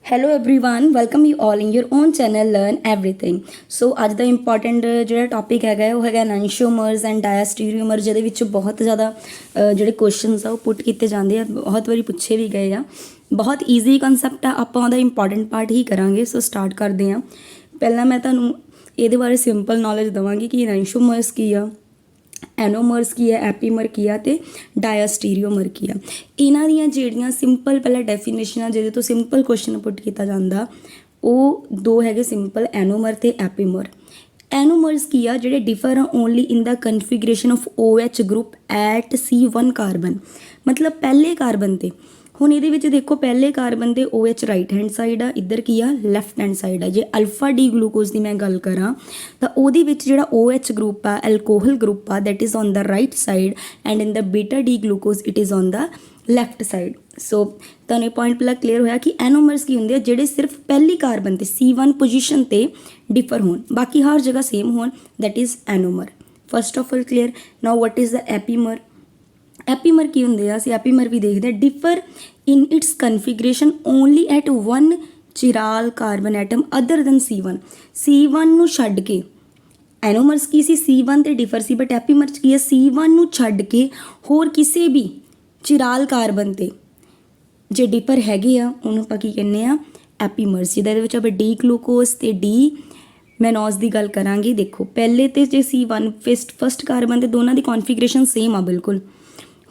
Hello everyone welcome you all in your own channel learn everything. So ਅੱਜ ਦਾ important ਜਿਹੜਾ topic ਹੈਗਾ ਉਹ ਹੈਗਾ ਐਨਾਂਸ਼ੀਓਮਰਸ ਐਂਡ ਡਾਇਆਸਟੀਰੀਓਮਰ, ਜਿਹਦੇ ਵਿੱਚ ਬਹੁਤ ਜ਼ਿਆਦਾ ਜਿਹੜੇ ਕੁਐਸਚਨਸ ਆ ਉਹ ਪੁੱਟ ਕੀਤੇ ਜਾਂਦੇ ਆ, ਬਹੁਤ ਵਾਰੀ ਪੁੱਛੇ ਵੀ ਗਏ ਆ। ਬਹੁਤ ਈਜ਼ੀ ਕਨਸੈਪਟ ਆ, ਆਪਾਂ ਉਹਦਾ ਇੰਪੋਰਟੈਂਟ ਪਾਰਟ ਹੀ ਕਰਾਂਗੇ। ਸੋ ਸਟਾਰਟ ਕਰਦੇ ਹਾਂ। ਪਹਿਲਾਂ ਮੈਂ ਤੁਹਾਨੂੰ ਇਹਦੇ ਬਾਰੇ ਸਿੰਪਲ ਨੌਲੇਜ ਦੇਵਾਂਗੀ ਕਿ ਐਨਾਂਸ਼ੀਓਮਰਸ ਕੀ ਆ, ਐਨੋਮਰਸ ਕੀ ਹੈ, ਐਪੀਮਰ ਕੀ ਆ ਅਤੇ ਡਾਇਆਸਟੀਰੀਓਮਰ ਕੀ ਆ। ਇਹਨਾਂ ਦੀਆਂ ਜਿਹੜੀਆਂ ਸਿੰਪਲ ਪਹਿਲਾਂ ਡੈਫੀਨੇਸ਼ਨਾਂ ਜਿਹਦੇ ਤੋਂ ਸਿੰਪਲ ਕੁਐਸਚਨ ਪੁੱਟ ਕੀਤਾ ਜਾਂਦਾ ਉਹ ਦੋ ਹੈਗੇ, ਸਿੰਪਲ ਐਨੋਮਰ ਅਤੇ ਐਪੀਮਰ। ਐਨੋਮਰਸ ਕੀ ਆ, ਜਿਹੜੇ ਡਿਫਰ ਆ only in the configuration of OH group at C1 carbon, ਮਤਲਬ ਪਹਿਲੇ ਕਾਰਬਨ 'ਤੇ। ਹੁਣ ਇਹਦੇ ਵਿੱਚ ਦੇਖੋ ਪਹਿਲੇ ਕਾਰਬਨ ਦੇ OH ਰਾਈਟ ਹੈਂਡ ਸਾਈਡ ਆ, ਇੱਧਰ ਕੀ ਆ ਲੈਫਟ ਹੈਂਡ ਸਾਈਡ ਆ। ਜੇ ਅਲਫਾ ਡੀ ਗਲੂਕੋਜ਼ ਦੀ ਮੈਂ ਗੱਲ ਕਰਾਂ ਤਾਂ ਉਹਦੇ ਵਿੱਚ ਜਿਹੜਾ OH ਗਰੁੱਪ ਆ ਐਲਕੋਹਲ ਗਰੁੱਪ ਆ that is on the right side and in the beta D glucose it is on the left side. So ਤੁਹਾਨੂੰ ਇਹ ਪੁਆਇੰਟ ਪਹਿਲਾਂ ਕਲੀਅਰ ਹੋਇਆ ਕਿ ਐਨੋਮਰਸ ਕੀ ਹੁੰਦੇ ਆ, ਜਿਹੜੇ ਸਿਰਫ ਪਹਿਲੀ ਕਾਰਬਨ 'ਤੇ C1 ਪੋਜੀਸ਼ਨ 'ਤੇ ਡਿਫਰ ਹੋਣ, ਬਾਕੀ ਹਰ ਜਗ੍ਹਾ ਸੇਮ ਹੋਣ, that is anomer. First of all clear. Now what is the epimer. Epimer ਕੀ ਹੁੰਦੇ ਆ, ਅਸੀਂ ਐਪੀਮਰ ਵੀ ਦੇਖਦੇ ਹਾਂ। Differ in its configuration only at one chiral carbon atom other than C1 ਨੂੰ ਛੱਡ ਕੇ। ਐਨੋਮਰਸ ਕੀ ਸੀ, C1 ਤੇ ਡਿਫਰ ਸੀ, ਬਟ ਐਪੀਮਰ ਕੀ ਹੈ, C1 ਨੂੰ ਛੱਡ ਕੇ ਹੋਰ ਕਿਸੇ ਵੀ ਚਿਰਾਲ ਕਾਰਬਨ 'ਤੇ ਜੇ ਡਿਫਰ ਹੈਗੇ ਆ ਉਹਨੂੰ ਆਪਾਂ ਕੀ ਕਹਿੰਦੇ ਆ, ਐਪੀਮਰਸ। ਜਿਹਦਾ ਇਹਦੇ ਵਿੱਚ ਆਪਾਂ ਡੀ ਗਲੂਕੋਜ਼ ਅਤੇ ਡੀ ਮੈਨੋਜ਼ ਦੀ ਗੱਲ ਕਰਾਂਗੇ। ਦੇਖੋ ਪਹਿਲੇ ਤੇ ਜੇ C1 ਫਸਟ ਕਾਰਬਨ 'ਤੇ ਦੋਨਾਂ ਦੀ ਕੌਨਫੀਗਰੇਸ਼ਨ ਸੇਮ ਆ ਬਿਲਕੁਲ।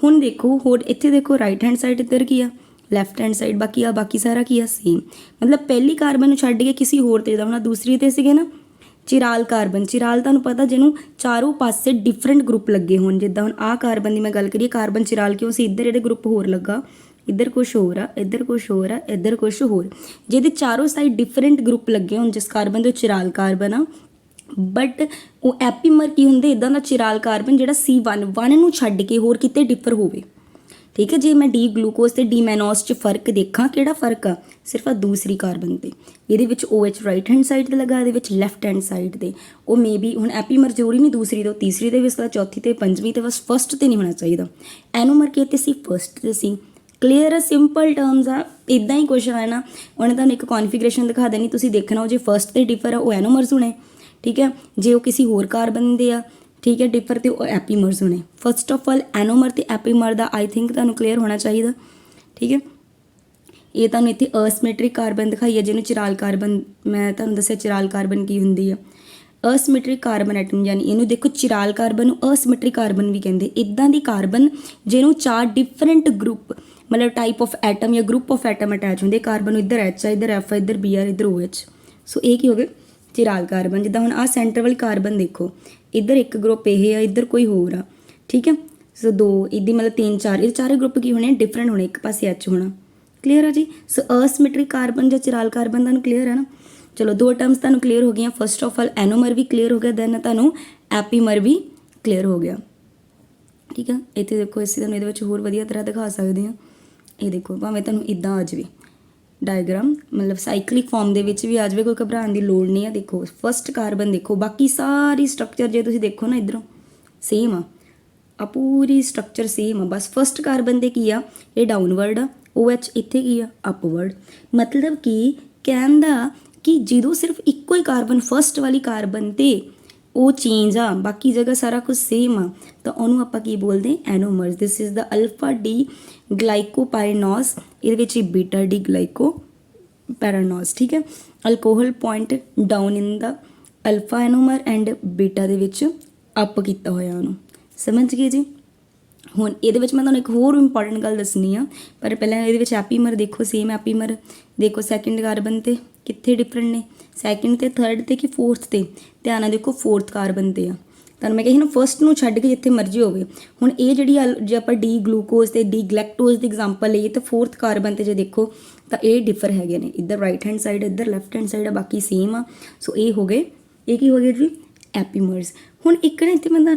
ਹੁਣ ਦੇਖੋ ਹੋਰ ਇੱਥੇ ਦੇਖੋ ਰਾਈਟ ਹੈਂਡ ਸਾਈਡ ਇੱਧਰ ਕੀ ਆ, ਲੈਫਟ ਹੈਂਡ ਸਾਈਡ ਬਾਕੀ ਸਾਰਾ ਕੀ ਆ ਸੇਮ। ਮਤਲਬ ਪਹਿਲੀ ਕਾਰਬਨ ਨੂੰ ਛੱਡ ਕੇ ਕਿਸੇ ਹੋਰ 'ਤੇ, ਜਿੱਦਾਂ ਹੁਣ ਦੂਸਰੀ 'ਤੇ ਸੀਗੇ ਨਾ ਚਿਰਾਲ ਕਾਰਬਨ। ਚਿਰਾਲ ਤੁਹਾਨੂੰ ਪਤਾ ਜਿਹਨੂੰ ਚਾਰੋਂ ਪਾਸੇ ਡਿਫਰੈਂਟ ਗਰੁੱਪ ਲੱਗੇ ਹੋਣ, ਜਿੱਦਾਂ ਹੁਣ ਆਹ ਕਾਰਬਨ ਦੀ ਮੈਂ ਗੱਲ ਕਰੀਏ, ਕਾਰਬਨ ਚਿਰਾਲ ਕਿਉਂ ਸੀ, ਇੱਧਰ ਜਿਹੜੇ ਗਰੁੱਪ ਹੋਰ ਲੱਗਾ, ਇੱਧਰ ਕੁਛ ਹੋਰ ਆ, ਇੱਧਰ ਕੁਛ ਹੋਰ ਆ, ਇੱਧਰ ਕੁਛ ਹੋਰ, ਜਿਹਦੇ ਚਾਰੋਂ ਸਾਈਡ ਡਿਫਰੈਂਟ ਗਰੁੱਪ ਲੱਗੇ ਹੋਣ ਜਿਸ ਕਾਰਬਨ ਦੇ ਚਿਰਾਲ ਕਾਰਬਨ ਆ। ਬਟ ਉਹ ਐਪੀਮਰ ਕੀ ਹੁੰਦੇ, ਇੱਦਾਂ ਦਾ ਚਿਰਾਲ ਕਾਰਬਨ ਜਿਹੜਾ C1 ਨੂੰ ਛੱਡ ਕੇ ਹੋਰ ਕਿਤੇ ਡਿਫਰ ਹੋਵੇ। ਠੀਕ ਹੈ, ਜੇ ਮੈਂ ਡੀ ਗਲੂਕੋਜ਼ ਅਤੇ ਡੀ ਮੈਨੋਸ 'ਚ ਫਰਕ ਦੇਖਾਂ, ਕਿਹੜਾ ਫਰਕ ਆ, ਸਿਰਫ ਆ ਦੂਸਰੀ ਕਾਰਬਨ 'ਤੇ। ਇਹਦੇ ਵਿੱਚ OH ਰਾਈਟ ਹੈਂਡ ਸਾਈਡ 'ਤੇ ਲੱਗਾ, ਇਹਦੇ ਵਿੱਚ ਲੈਫਟ ਹੈਂਡ ਸਾਈਡ 'ਤੇ। ਉਹ ਮੇ ਬੀ ਹੁਣ ਐਪੀਮਰ ਜ਼ਰੂਰੀ ਨਹੀਂ ਦੂਸਰੀ ਤੋਂ ਤੀਸਰੀ 'ਤੇ ਵੀ ਸਕਦਾ, ਚੌਥੀ 'ਤੇ, ਪੰਜਵੀਂ 'ਤੇ, ਬਸ ਫਸਟ 'ਤੇ ਨਹੀਂ ਹੋਣਾ ਚਾਹੀਦਾ। ਐਨੋਮਰ ਕੀ 'ਤੇ ਸੀ, ਫਸਟ 'ਤੇ ਸੀ। ਕਲੀਅਰ ਆ, ਸਿੰਪਲ ਟਰਮਸ ਆ। ਇੱਦਾਂ ਹੀ ਕੁਐਸਚਨ ਆਇਆ ਨਾ, ਉਹਨੇ ਤੁਹਾਨੂੰ ਇੱਕ ਕੌਨਫੀਗਰੇਸ਼ਨ ਦਿਖਾ ਦੇਣੀ, ਤੁਸੀਂ ਦੇਖਣਾ ਉਹ ਜੇ ਫਸਟ 'ਤੇ ਡਿਫਰ ਆ ਉਹ ਐਨੋਮਰਸ ਹੋਣੇ। ਠੀਕ ਹੈ, ਜੇ ਉਹ ਕਿਸੇ ਹੋਰ ਕਾਰਬਨ ਦੇ ਆ, ਠੀਕ ਹੈ, ਡਿਫਰ ਤੇ ਉਹ ਐਪੀਮਰਸ ਹੋਣੇ। ਫਸਟ ਆਫ ਆਲ ਐਨੋਮਰ ਅਤੇ ਐਪੀਮਰ ਦਾ ਆਈ ਥਿੰਕ ਤੁਹਾਨੂੰ ਕਲੀਅਰ ਹੋਣਾ ਚਾਹੀਦਾ। ਠੀਕ ਹੈ, ਇਹ ਤੁਹਾਨੂੰ ਇੱਥੇ ਅਸਿਮੈਟ੍ਰਿਕ ਕਾਰਬਨ ਦਿਖਾਈ ਹੈ, ਜਿਹਨੂੰ ਚਿਰਾਲ ਕਾਰਬਨ, ਮੈਂ ਤੁਹਾਨੂੰ ਦੱਸਿਆ ਚਿਰਾਲ ਕਾਰਬਨ ਕੀ ਹੁੰਦੀ ਆ। ਅਸਿਮੈਟ੍ਰਿਕ ਕਾਰਬਨ ਐਟਮ, ਯਾਨੀ ਇਹਨੂੰ ਦੇਖੋ ਚਿਰਾਲ ਕਾਰਬਨ ਨੂੰ ਅਸਿਮੈਟ੍ਰਿਕ ਕਾਰਬਨ ਵੀ ਕਹਿੰਦੇ। ਇੱਦਾਂ ਦੀ ਕਾਰਬਨ ਜਿਹਨੂੰ ਚਾਰ ਡਿਫਰੈਂਟ ਗਰੁੱਪ, ਮਤਲਬ ਟਾਈਪ ਆਫ ਐਟਮ ਜਾਂ ਗਰੁੱਪ ਆਫ ਐਟਮ ਅਟੈਚ ਹੁੰਦੇ। ਕਾਰਬਨ ਨੂੰ ਇੱਧਰ H ਆ, ਇੱਧਰ F ਆ, ਇੱਧਰ Br, ਇੱਧਰ OH। ਸੋ ਇਹ ਕੀ ਹੋ ਗਏ, ਚਿਰਾਲ ਕਾਰਬਨ। ਜਿੱਦਾਂ ਹੁਣ ਆਹ ਸੈਂਟਰ ਵਾਲੀ ਕਾਰਬਨ ਦੇਖੋ, ਇੱਧਰ ਇੱਕ ਗਰੁੱਪ ਇਹ ਆ, ਇੱਧਰ ਕੋਈ ਹੋਰ ਆ। ਠੀਕ ਹੈ, ਸੋ ਦੋ ਇਹਦੀ ਮਤਲਬ ਤਿੰਨ ਚਾਰ, ਇਹ ਚਾਰੇ ਗਰੁੱਪ ਕੀ ਹੋਣੇ, ਡਿਫਰੈਂਟ ਹੋਣੇ, ਇੱਕ ਪਾਸੇ H ਹੋਣਾ। ਕਲੀਅਰ ਆ ਜੀ। ਸੋ ਅਸਿਮੈਟ੍ਰਿਕ ਕਾਰਬਨ ਜਾਂ ਚਿਰਾਲ ਕਾਰਬਨ ਤੁਹਾਨੂੰ ਕਲੀਅਰ ਹੈ ਨਾ। ਚਲੋ ਦੋ ਟਰਮਸ ਤੁਹਾਨੂੰ ਕਲੀਅਰ ਹੋ ਗਈਆਂ। ਫਸਟ ਆਫ ਆਲ ਐਨੋਮਰ ਵੀ ਕਲੀਅਰ ਹੋ ਗਿਆ, ਦੈਨ ਤੁਹਾਨੂੰ ਐਪੀਮਰ ਵੀ ਕਲੀਅਰ ਹੋ ਗਿਆ। ਠੀਕ ਆ, ਇੱਥੇ ਦੇਖੋ ਅਸੀਂ ਤੁਹਾਨੂੰ ਇਹਦੇ ਵਿੱਚ ਹੋਰ ਵਧੀਆ ਤਰ੍ਹਾਂ ਦਿਖਾ ਸਕਦੇ ਹਾਂ। ਇਹ ਦੇਖੋ ਭਾਵੇਂ ਤੁਹਾਨੂੰ ਇੱਦਾਂ ਆ ਜਾਵੇ ਡਾਇਗਰਾਮ, ਮਤਲਬ ਸਾਈਕਲਿਕ ਫਾਰਮ ਦੇ ਵਿੱਚ ਵੀ ਆ ਜਾਵੇ, ਕੋਈ ਘਬਰਾਉਣ ਦੀ ਲੋੜ ਨਹੀਂ ਆ। ਦੇਖੋ ਫਸਟ ਕਾਰਬਨ ਦੇਖੋ, ਬਾਕੀ ਸਾਰੀ ਸਟਰਕਚਰ ਜੇ ਤੁਸੀਂ ਦੇਖੋ ਨਾ ਇੱਧਰੋਂ ਸੇਮ ਆ ਪੂਰੀ ਸਟਰਕਚਰ ਸੇਮ ਆ, ਬਸ ਫਸਟ ਕਾਰਬਨ 'ਤੇ ਕੀ ਆ, ਇਹ ਡਾਊਨਵਰਡ ਆ, OH ਇੱਥੇ ਕੀ ਆ, ਅਪਵਰਡ। ਮਤਲਬ ਕਿ ਕਹਿਣ ਦਾ ਕਿ ਜਦੋਂ ਸਿਰਫ ਇੱਕੋ ਹੀ ਕਾਰਬਨ ਫਸਟ ਵਾਲੀ ਕਾਰਬਨ 'ਤੇ ਉਹ ਚੇਂਜ ਆ, ਬਾਕੀ ਜਗ੍ਹਾ ਸਾਰਾ ਕੁਝ ਸੇਮ ਆ, ਤਾਂ ਉਹਨੂੰ ਆਪਾਂ ਕੀ ਬੋਲਦੇ, anomers. This is the alpha D glycopyranose, ਇਹਦੇ ਵਿੱਚ ਬੀਟਾ ਡੀ ਗਲਾਈਕੋਪੈਰਾਨੋਸ। ਠੀਕ ਹੈ, alcohol point down in the alpha anomer and beta ਦੇ ਵਿੱਚ ਅਪ ਕੀਤਾ ਹੋਇਆ ਉਹਨੂੰ। ਸਮਝ ਗਏ ਜੀ। ਹੁਣ ਇਹਦੇ ਵਿੱਚ ਮੈਂ ਤੁਹਾਨੂੰ ਇੱਕ ਹੋਰ ਇੰਪੋਰਟੈਂਟ ਗੱਲ ਦੱਸਣੀ ਆ, ਪਰ ਪਹਿਲਾਂ ਇਹਦੇ ਵਿੱਚ ਐਪੀਮਰ ਦੇਖੋ, ਸੇਮ ਐਪੀਮਰ ਦੇਖੋ ਸੈਕਿੰਡ ਕਾਰਬਨ 'ਤੇ ਕਿੱਥੇ ਡਿਫਰੈਂਟ ਨੇ, ਸੈਕਿੰਡ 'ਤੇ, ਥਰਡ 'ਤੇ ਕਿ ਫੋਰਥ 'ਤੇ। ਧਿਆਨ ਨਾਲ ਦੇਖੋ ਫੋਰਥ ਕਾਰਬਨ 'ਤੇ ਆ। ਤੁਹਾਨੂੰ ਮੈਂ ਕਹੀ ਨਾ ਫਸਟ ਨੂੰ ਛੱਡ ਕੇ ਜਿੱਥੇ ਮਰਜ਼ੀ ਹੋਵੇ। ਹੁਣ ਇਹ ਜਿਹੜੀ ਜੇ ਆਪਾਂ ਡੀ ਗਲੂਕੋਜ਼ ਅਤੇ ਡੀ ਗਲੈਕਟੋਜ਼ ਦੀ ਐਗਜ਼ਾਮਪਲ ਲਈਏ ਤਾਂ ਫੋਰਥ ਕਾਰਬਨ 'ਤੇ ਜੇ ਦੇਖੋ ਤਾਂ ਇਹ ਡਿਫਰ ਹੈਗੇ ਨੇ, ਇੱਧਰ ਰਾਈਟ ਹੈਂਡ ਸਾਈਡ, ਇੱਧਰ ਲੈਫਟ ਹੈਂਡ ਸਾਈਡ ਆ, ਬਾਕੀ ਸੇਮ ਆ। ਸੋ ਇਹ ਹੋ ਗਏ, ਇਹ ਕੀ ਹੋ ਗਏ ਜੀ, ਐਪੀਮਰਸ। ਹੁਣ ਇੱਕ ਨਾ ਇੱਥੇ ਮੈਂ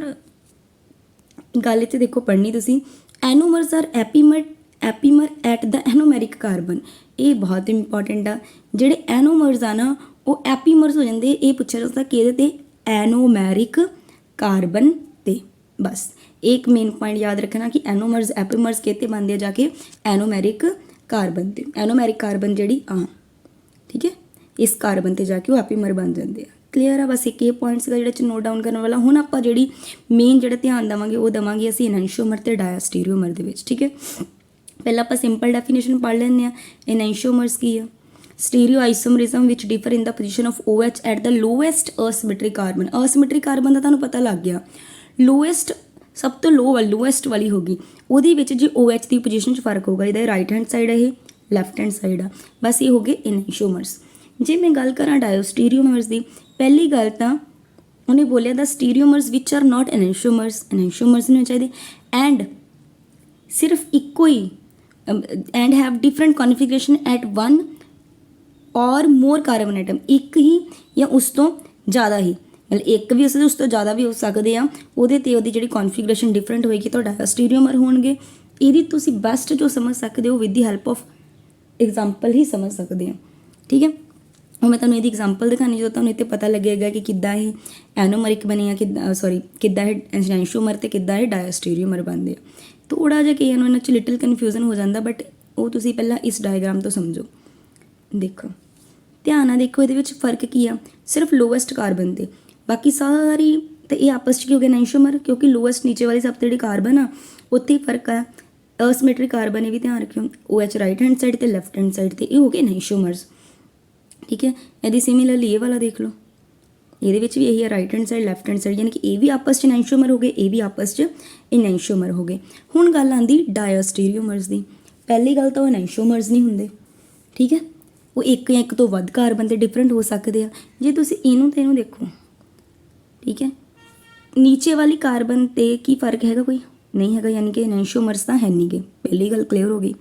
ਗੱਲ ਇੱਥੇ ਦੇਖੋ ਪੜ੍ਹਨੀ ਤੁਸੀਂ, ਐਨੋਮਰਸ ਆਰ ਐਪੀਮਰ ਐਟ ਦਾ ਐਨੋਮੈਰਿਕ ਕਾਰਬਨ। ਇਹ ਬਹੁਤ ਇੰਪੋਰਟੈਂਟ ਆ। ਜਿਹੜੇ ਐਨੋਮਰਸ ਆ ਨਾ ਉਹ ਐਪੀਮਰਸ ਹੋ ਜਾਂਦੇ। ਇਹ ਪੁੱਛਿਆ ਜਾਂਦਾ ਕਿਹਦੇ 'ਤੇ, ਐਨੋਮੈਰਿਕ ਕਾਰਬਨ 'ਤੇ। ਬਸ ਇੱਕ ਮੇਨ ਪੁਆਇੰਟ ਯਾਦ ਰੱਖਣਾ ਕਿ ਐਨੋਮਰਸ ਐਪੀਮਰਸ ਕਿਹਤੇ ਬਣਦੇ ਆ, ਜਾ ਕੇ ਐਨੋਮੈਰਿਕ ਕਾਰਬਨ 'ਤੇ। ਐਨੋਮੈਰਿਕ ਕਾਰਬਨ ਜਿਹੜੀ ਆ ਠੀਕ ਹੈ। ਇਸ ਕਾਰਬਨ ਤੇ ਜਾ ਕੇ ਉਹ ਐਪੀਮਰ ਬਣ ਜਾਂਦੇ ਆ। ਕਲੀਅਰ ਆ। ਬਸ ਇੱਕ ਇਹ ਪੁਆਇੰਟ ਸੀਗਾ ਜਿਹੜਾ ਚ ਨੋਟ ਡਾਊਨ ਕਰਨ ਵਾਲਾ। ਹੁਣ ਆਪਾਂ ਜਿਹੜੀ ਮੇਨ ਜਿਹੜਾ ਧਿਆਨ ਦੇਵਾਂਗੇ ਉਹ ਦੇਵਾਂਗੇ ਅਸੀਂ ਐਨੈਂਸ਼ੀਓਮਰ ਤੇ ਡਾਇਆਸਟੀਰੀਓਮਰ ਦੇ ਵਿੱਚ, ਠੀਕ ਹੈ। ਪਹਿਲਾਂ ਆਪਾਂ ਸਿੰਪਲ ਡੈਫੀਨੇਸ਼ਨ ਪੜ੍ਹ ਲੈਂਦੇ ਆ। ਐਨੈਂਸ਼ੀਓਮਰਸ ਕੀ ਆ? ਸਟੀਰੀਓਆਈਸੋਮਰਿਜ਼ਮ ਵਿੱਚ differ in the position of OH at the lowest asymmetric carbon. Asymmetric carbon ਦਾ ਤੁਹਾਨੂੰ ਪਤਾ ਲੱਗ ਗਿਆ, ਲੋਐਸਟ ਸਭ ਤੋਂ ਲੋਐਸਟ ਵਾਲੀ ਹੋਗੀ, ਉਹਦੇ ਵਿੱਚ ਜੇ OH ਦੀ ਪੋਜੀਸ਼ਨ 'ਚ ਫਰਕ ਹੋਊਗਾ। ਇਹਦਾ ਰਾਈਟ ਹੈਂਡ ਸਾਈਡ ਹੈ, ਇਹ ਲੈਫਟ ਹੈਂਡ ਸਾਈਡ ਆ। ਬਸ ਇਹ ਹੋ ਗਏ ਐਨੈਂਸ਼ੀਓਮਰਸ। ਜੇ ਮੈਂ ਗੱਲ ਕਰਾਂ ਡਾਇਓਸਟੀਰੀਓਮਰਸ ਦੀ, ਪਹਿਲੀ ਗੱਲ ਤਾਂ ਉਹਨੇ ਬੋਲਿਆ ਦਾ ਸਟੀਰੀਓਮਰਸ ਵਿਚ ਆਰ ਨਾਟ ਐਨੈਂਸ਼ੀਓਮਰਸ ਨਹੀਂ ਹੋਣੇ ਚਾਹੀਦੇ ਐਂਡ ਸਿਰਫ ਇੱਕੋ ਹੀ and have different configuration at one or more carbon atom, ਇੱਕ ਹੀ ਜਾਂ ਉਸ ਤੋਂ ਜ਼ਿਆਦਾ ਹੀ, ਮਤਲਬ ਇੱਕ ਵੀ ਉਸ ਤੋਂ ਜ਼ਿਆਦਾ ਵੀ ਹੋ ਸਕਦੇ ਆ। ਉਹਦੇ ਤੇ ਉਹਦੀ ਜਿਹੜੀ ਕਨਫੀਗਰੇਸ਼ਨ ਡਿਫਰੈਂਟ ਹੋਏਗੀ ਤਾਂ ਡਾਇਓਸਟੀਰੀਓਮਰ ਹੋਣਗੇ। ਇਹਦੀ ਤੁਸੀਂ ਬੈਸਟ ਜੋ ਸਮਝ ਸਕਦੇ ਹੋ with the help of example ਹੀ ਸਮਝ ਸਕਦੇ ਹੋ, ਠੀਕ ਹੈ। ਉਹ ਮੈਂ ਤੁਹਾਨੂੰ ਇਹਦੀ ਐਗਜ਼ਾਮਪਲ ਦਿਖਾਣੀ, ਜਦੋਂ ਤੁਹਾਨੂੰ ਇੱਥੇ ਪਤਾ ਲੱਗੇਗਾ ਕਿ ਕਿੱਦਾਂ ਇਹ ਐਨੋਮਰਿਕ ਬਣੇ ਆ, ਕਿੱਦਾਂ ਇਹ ਐਨੈਂਸ਼ੀਓਮਰ ਤੇ ਕਿੱਦਾਂ ਇਹ ਡਾਇਓਸਟੀਰੀਓਮਰ ਬਣਦੇ ਆ। ਥੋੜ੍ਹਾ ਜਿਹਾ ਕਈਆਂ ਨੂੰ ਇਹਨਾਂ 'ਚ ਲਿਟਲ ਕਨਫਿਊਜ਼ਨ ਹੋ ਜਾਂਦਾ, ਬਟ ਉਹ ਤੁਸੀਂ ਪਹਿਲਾਂ ਇਸ ਡਾਇਗਰਾਮ ਤੋਂ ਸਮਝੋ। ਦੇਖੋ ਧਿਆਨ ਨਾਲ ਦੇਖੋ, ਇਹਦੇ ਵਿੱਚ ਫਰਕ ਕੀ ਆ? ਸਿਰਫ ਲੋਐਸਟ ਕਾਰਬਨ ਤੇ, ਬਾਕੀ ਸਾਰੀ ਤੇ ਇਹ ਆਪਸ 'ਚ ਕੀ ਹੋ ਗਿਆ? ਐਨੈਂਸ਼ੀਓਮਰ, ਕਿਉਂਕਿ ਲੋਐਸਟ ਨੀਚੇ ਵਾਲੀ ਸਭ ਤੋਂ ਜਿਹੜੀ ਕਾਰਬਨ ਆ ਉੱਥੇ ਹੀ ਫਰਕ ਆ। ਅਸਿਮੈਟ੍ਰਿਕ ਕਾਰਬਨ, ਇਹ ਵੀ ਧਿਆਨ ਰੱਖਿਓ, OH ਰਾਈਟ ਹੈਂਡ ਸਾਈਡ ਤੇ ਲੈਫਟ ਹੈਂਡ ਸਾਈਡ ਤੇ, ਇਹ ਹੋ ਗਏ ਐਨੈਂਸ਼ੀਓਮਰਸ, ਠੀਕ ਹੈ। ਇਹਦੀ ਸਿਮਿਲਰਲੀ ਇਹ ਵਾਲਾ ਦੇਖ ਲਓ, ਇਹਦੇ ਵਿੱਚ ਵੀ ਇਹੀ ਹੈ right hand side left hand side, ਯਾਨੀ ਕਿ ਇਹ ਵੀ ਆਪਸ 'ਚ ਐਨੈਂਸ਼ੀਓਮਰ ਹੋ ਗਏ, ਇਹ ਵੀ ਆਪਸ 'ਚ ਐਨੈਂਸ਼ੀਓਮਰ ਹੋ ਗਏ। ਹੁਣ ਗੱਲ ਆਉਂਦੀ ਡਾਇਓਸਟੀਰੀਓਮਰਸ ਦੀ। ਪਹਿਲੀ ਗੱਲ ਤਾਂ ਉਹ ਐਨੈਂਸ਼ੀਓਮਰਸ ਨਹੀਂ ਹੁੰਦੇ, ਠੀਕ ਹੈ। ਉਹ ਇੱਕ ਜਾਂ ਇੱਕ ਤੋਂ ਵੱਧ ਕਾਰਬਨ ਤੇ ਡਿਫਰੈਂਟ ਹੋ ਸਕਦੇ ਆ। ਜੇ ਤੁਸੀਂ ਇਹਨੂੰ ਤੇ ਇਹਨੂੰ ਦੇਖੋ, ਠੀਕ ਹੈ, ਨੀਚੇ ਵਾਲੀ ਕਾਰਬਨ ਤੇ ਕੀ ਫਰਕ ਹੈਗਾ? ਕੋਈ ਨਹੀਂ ਹੈਗਾ, ਯਾਨੀ ਕਿ ਐਨੈਂਸ਼ੀਓਮਰਸ ਤਾਂ ਹੈ ਨਹੀਂ ਗੇ। ਪਹਿਲੀ ਗੱਲ ਕਲੀਅਰ ਹੋ ਗਈ,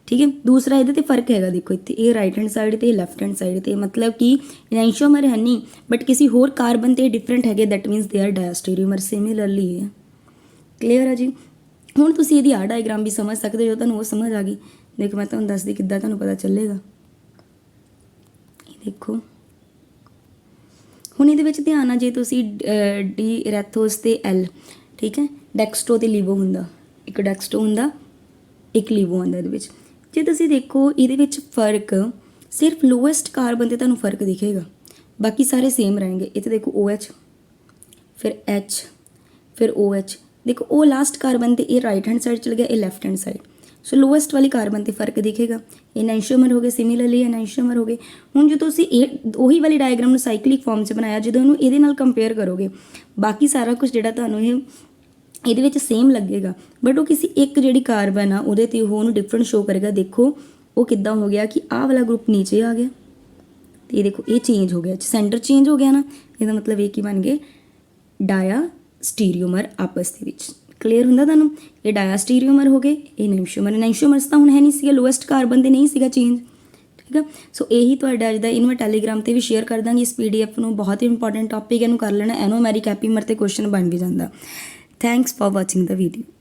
ਠੀਕ ਹੈ। ਦੂਸਰਾ ਇਹਦੇ ਤੇ ਫਰਕ ਹੈਗਾ, ਦੇਖੋ ਇੱਥੇ ਇਹ ਰਾਈਟ ਹੈਂਡ ਸਾਈਡ ਤੇ ਲੈਫਟ ਹੈਂਡ ਸਾਈਡ ਤੇ, ਮਤਲਬ ਕਿ ਐਨੈਂਸ਼ੀਓਮਰ ਹੈ ਨਹੀਂ ਬਟ ਕਿਸੇ ਹੋਰ ਕਾਰਬਨ ਤੇ ਡਿਫਰੈਂਟ ਹੈਗੇ, that means they are diastereomer. Similarly ਹੈ, ਕਲੀਅਰ ਆ ਜੀ। ਹੁਣ ਤੁਸੀਂ ਇਹਦੀ ਆਹ ਡਾਇਗਰਾਮ ਵੀ ਸਮਝ ਸਕਦੇ ਹੋ, ਤੁਹਾਨੂੰ ਉਹ ਸਮਝ ਆ ਗਈ। ਦੇਖੋ ਮੈਂ ਤੁਹਾਨੂੰ ਦੱਸਦੀ ਕਿੱਦਾਂ ਤੁਹਾਨੂੰ ਪਤਾ ਚੱਲੇਗਾ। ਦੇਖੋ ਹੁਣ ਇਹਦੇ ਵਿੱਚ ਧਿਆਨ ਆ, ਜੇ ਤੁਸੀਂ ਡੀ ਰੈਥੋਸ ਤੇ L, ਠੀਕ ਹੈ, ਡੈਕਸਟੋ ਤੇ ਲੀਵੋ ਹੁੰਦਾ, ਇੱਕ ਡੈਕਸਟੋ ਹੁੰਦਾ ਇੱਕ ਲੀਵੋ ਹੁੰਦਾ ਇਹਦੇ ਵਿੱਚ। ਜੇ ਤੁਸੀਂ ਦੇਖੋ ਇਹਦੇ ਵਿੱਚ ਫਰਕ ਸਿਰਫ ਲੋਐਸਟ ਕਾਰਬਨ ਤੇ ਤੁਹਾਨੂੰ ਫਰਕ ਦਿਖੇਗਾ, ਬਾਕੀ ਸਾਰੇ ਸੇਮ ਰਹਿਣਗੇ। ਇੱਥੇ ਦੇਖੋ OH, ਫਿਰ H, ਫਿਰ OH, ਦੇਖੋ ਉਹ ਲਾਸਟ ਕਾਰਬਨ ਤੇ ਇਹ ਰਾਈਟ ਹੈਂਡ ਸਾਈਡ ਚਲ ਗਿਆ, ਇਹ ਲੈਫਟ ਹੈਂਡ ਸਾਈਡ। ਸੋ ਲੋਐਸਟ ਵਾਲੀ ਕਾਰਬਨ ਤੇ ਫਰਕ ਦਿਖੇਗਾ। ਐਨੈਂਸ਼ੀਓਮਰ ਹੋ ਗਏ, ਸਿਮਿਲਰਲੀ ਐਨੈਂਸ਼ੀਓਮਰ ਹੋ ਗਏ। ਹੁਣ ਜੇ ਤੁਸੀਂ ਇਹ ਉਹੀ ਵਾਲੀ ਡਾਇਗਰਾਮ ਨੂੰ ਸਾਈਕਲਿਕ ਫਾਰਮ 'ਚ ਬਣਾਇਆ, ਜਦੋਂ ਉਹਨੂੰ ਇਹਦੇ ਨਾਲ ਕੰਪੇਅਰ ਕਰੋਗੇ, ਬਾਕੀ ਸਾਰਾ ਕੁਝ ਜਿਹੜਾ ਤੁਹਾਨੂੰ ਇਹਦੇ ਵਿੱਚ ਸੇਮ ਲੱਗੇਗਾ, ਬਟ ਉਹ ਕਿਸੇ ਇੱਕ ਜਿਹੜੀ ਕਾਰਬਨ ਆ ਉਹਦੇ ਤੇ ਉਹਨੂੰ ਡਿਫਰੈਂਟ ਸ਼ੋ ਕਰੇਗਾ। ਦੇਖੋ ਉਹ ਕਿੱਦਾਂ ਹੋ ਗਿਆ ਕਿ ਆਹ ਵਾਲਾ ਗਰੁੱਪ ਨੀਚੇ ਆ ਗਿਆ ਤੇ ਇਹ ਦੇਖੋ ਇਹ ਚੇਂਜ ਹੋ ਗਿਆ, ਸੈਂਟਰ ਚੇਂਜ ਹੋ ਗਿਆ ਨਾ, ਇਹਦਾ ਮਤਲਬ ਇਹ ਕੀ ਬਣ ਗਏ? ਡਾਇਆਸਟੀਰੀਓਮਰ ਆਪਸ ਦੇ ਵਿੱਚ। ਕਲੀਅਰ ਹੁੰਦਾ ਤੁਹਾਨੂੰ? ਇਹ ਡਾਇਆਸਟੀਰੀਓਮਰ ਹੋ ਗਏ, ਇਹ ਐਨੈਂਸ਼ੀਓਮਰਸ ਤਾਂ ਹੁਣ ਹੈ ਨਹੀਂ ਸੀਗਾ, ਲੋਐਸਟ ਕਾਰਬਨ ਤੇ ਨਹੀਂ ਸੀਗਾ ਚੇਂਜ, ਠੀਕ ਆ। ਸੋ ਇਹੀ ਤੁਹਾਡਾ ਅੱਜ ਦਾ, ਇਹਨੂੰ ਮੈਂ ਟੈਲੀਗ੍ਰਾਮ ਤੇ ਵੀ ਸ਼ੇਅਰ ਕਰ ਦਾਂਗੀ ਇਸ PDF ਨੂੰ। ਬਹੁਤ ਹੀ ਇੰਪੋਰਟੈਂਟ ਟੌਪਿਕ, ਇਹਨੂੰ ਕਰ ਲੈਣਾ। ਐਨੋਮੈਰਿਕ ਐਪੀਮਰ ਤੇ ਕੁਐਸਚਨ ਬਣ ਵੀ ਜਾਂਦਾ। Thanks for watching the video.